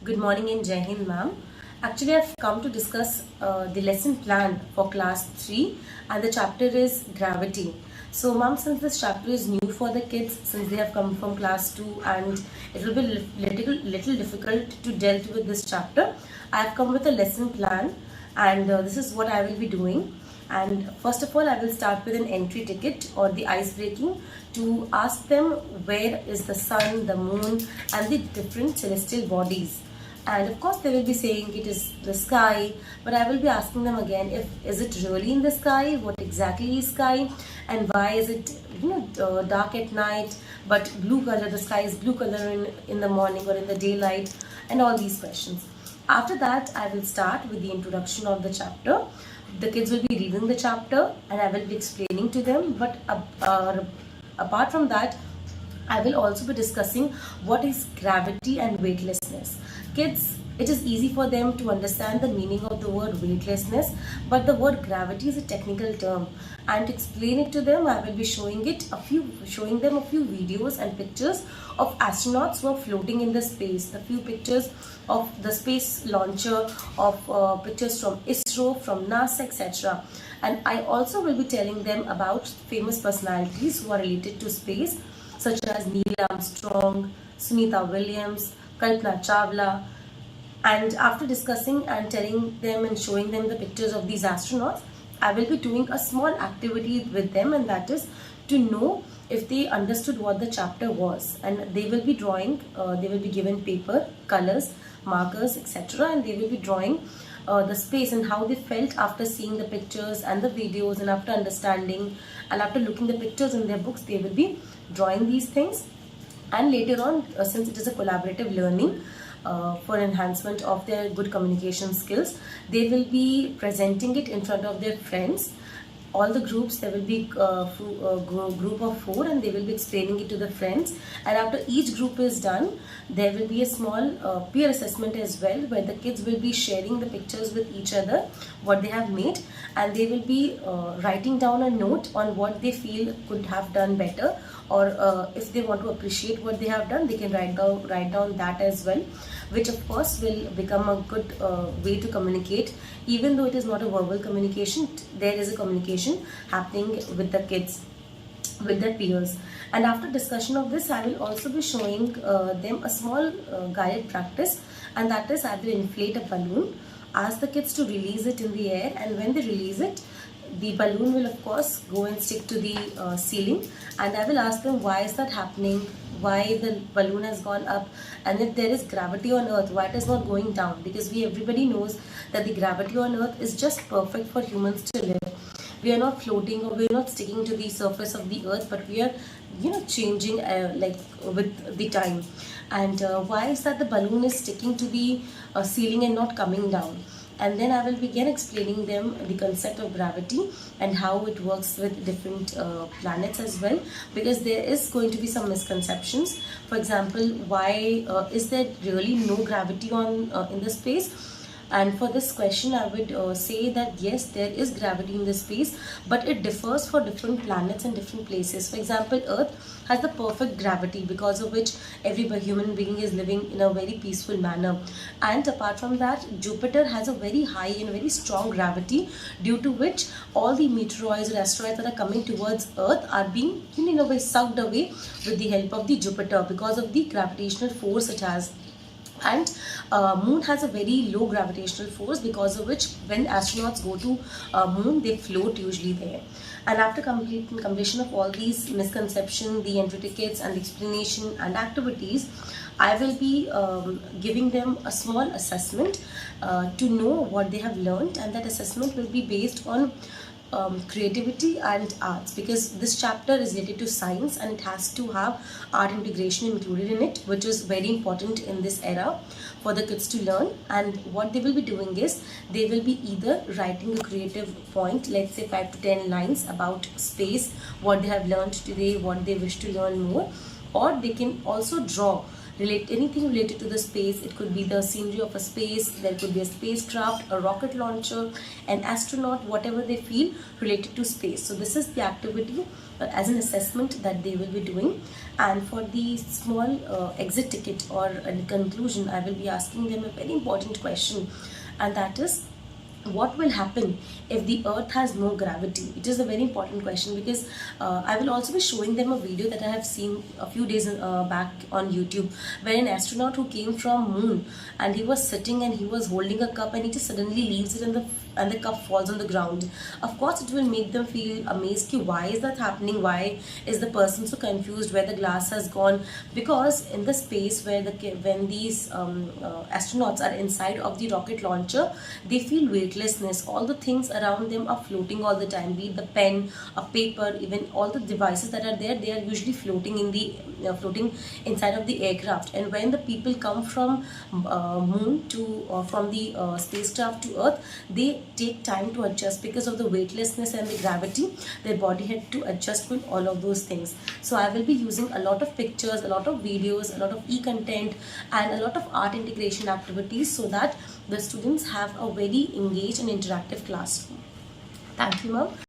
Good morning and Jai Hind, ma'am. Actually, I've come to discuss the lesson plan for class 3 and the chapter is gravity. So, ma'am, since this chapter is new for the kids, since they have come from class 2 and it will be little difficult to deal with this chapter, I have come with a lesson plan and this is what I will be doing. And first of all, I will start with an entry ticket or the ice breaking to ask them where is the sun, the moon and the different celestial bodies. And of course they will be saying it is the sky, but I will be asking them again, if is it really in the sky, what exactly is sky, and why is it dark at night but blue color, the sky is blue color in the morning or in the daylight, and all these questions. After that, I will start with the introduction of the chapter. The kids will be reading the chapter and I will be explaining to them, but apart from that, I will also be discussing what is gravity and weightlessness. Kids, it is easy for them to understand the meaning of the word weightlessness, but the word gravity is a technical term. And to explain it to them, I will be showing them a few videos and pictures of astronauts who are floating in the space. A few pictures of the space launcher, of pictures from ISRO, from NASA, etc. And I also will be telling them about famous personalities who are related to space, such as Neil Armstrong, Sunita Williams, Kalpana Chawla. And after discussing and telling them and showing them the pictures of these astronauts, I will be doing a small activity with them, and that is to know if they understood what the chapter was. And they will be drawing, they will be given paper, colors, markers, etc. and they will be drawing the space and how they felt after seeing the pictures and the videos, and after understanding and after looking the pictures in their books, they will be drawing these things. And later on, since it is a collaborative learning for enhancement of their good communication skills, they will be presenting it in front of their friends. All the groups, there will be a group of 4 and they will be explaining it to the friends. And after each group is done, there will be a small peer assessment as well, where the kids will be sharing the pictures with each other, what they have made, and they will be writing down a note on what they feel could have done better, or if they want to appreciate what they have done, they can write down that as well, which of course will become a good way to communicate. Even though it is not a verbal communication, there is a communication happening with the kids, with their peers. And after discussion of this, I will also be showing them a small guided practice, and that is I will inflate a balloon, ask the kids to release it in the air, and when they release it, the balloon will of course go and stick to the ceiling, and I will ask them why is that happening, why the balloon has gone up, and if there is gravity on earth, why it is not going down, because everybody knows that the gravity on earth is just perfect for humans to live. We are not floating or we are not sticking to the surface of the earth, but we are changing like with the time. And why is that the balloon is sticking to the ceiling and not coming down? And then I will begin explaining them the concept of gravity and how it works with different planets as well, because there is going to be some misconceptions. For example, why is there really no gravity on in the space? And for this question, I would say that yes, there is gravity in the space, but it differs for different planets and different places. For example, Earth has the perfect gravity, because of which every human being is living in a very peaceful manner. And apart from that, Jupiter has a very high and very strong gravity, due to which all the meteoroids or asteroids that are coming towards Earth are being in a way sucked away with the help of the Jupiter, because of the gravitational force it has. And moon has a very low gravitational force, because of which when astronauts go to moon, they float usually there. And after completion of all these misconceptions, the entry tickets and the explanation and activities, I will be giving them a small assessment to know what they have learned, and that assessment will be based on creativity and arts, because this chapter is related to science and it has to have art integration included in it, which is very important in this era for the kids to learn. And what they will be doing is they will be either writing a creative point, let's say 5 to 10 lines about space, what they have learned today, what they wish to learn more, or they can also draw anything related to the space. It could be the scenery of a space, there could be a spacecraft, a rocket launcher, an astronaut, whatever they feel related to space. So this is the activity as an assessment that they will be doing. And for the small exit ticket or conclusion, I will be asking them a very important question, and that is, what will happen if the earth has no gravity? It is a very important question, because I will also be showing them a video that I have seen a few days back on YouTube, where an astronaut who came from moon, and he was sitting and he was holding a cup, and he just suddenly leaves it and the cup falls on the ground. Of course it will make them feel amazed ki why is that happening, why is the person so confused where the glass has gone. Because in the space where when these astronauts are inside of the rocket launcher, they feel weightlessness. All the things around them are floating all the time, be it the pen, a paper, even all the devices that are there, they are usually floating in the floating inside of the aircraft. And when the people come from moon to from the spacecraft to earth, they take time to adjust because of the weightlessness and the gravity. Their body had to adjust with all of those things. So I will be using a lot of pictures, a lot of videos, a lot of e-content, and a lot of art integration activities, so that the students have a very engaged and interactive classroom. Thank you, ma'am.